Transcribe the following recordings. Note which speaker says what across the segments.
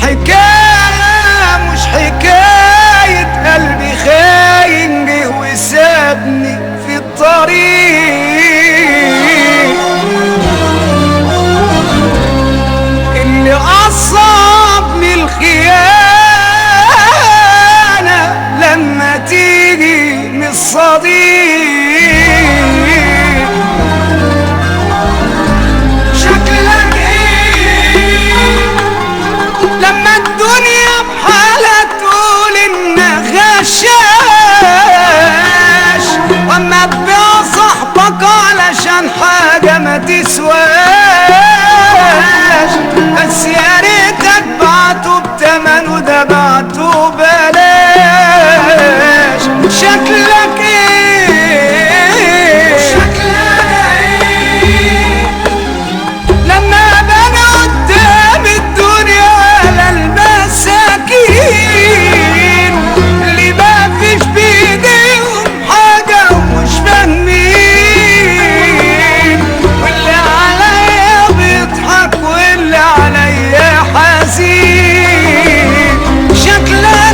Speaker 1: الحكاية مش حكاية قلبي خاين جه وسابني في الطريق اللي أصعب من الخيانة لما تيجي من الصديق. شكلك ايه لما الدنيا بحالها تقول انك غشاش، واما تبيع صاحبك علشان حاجة ما تسواش، بس يا ريتك بعته بتمن وده بعته بلاش. شكلك ايه لما بنى قدام الدنيا على المساكين اللي ما فيش بايديهم حاجة ومش فاهمين، واللي عليا بيضحك واللي عليا حزين. شكلنا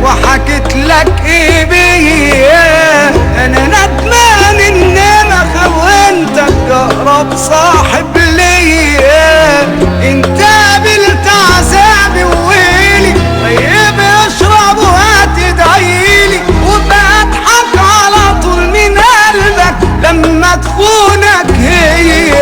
Speaker 1: وحكيت لك ايه بيا، انا ندمان ان انا خونتك اقرب صاحب ليا. انت قابلت عذابي وويلي طيب اشرب وهتدعيلي، وبضحك على طول من قلبك لما تخونك هي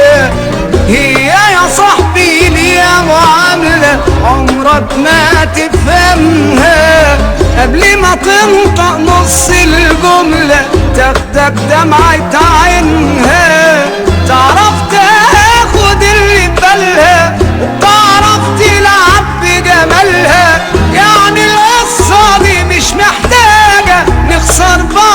Speaker 1: يا صاحبي ليا معاملة عمرك ما تفهمها، قبل ما تنطق نص الجملة تاخدك دمعة عينها. تعرف تاخد اللي ببالها وتعرف تلعب بجمالها، يعني القصة دي مش محتاجة نخسر بعض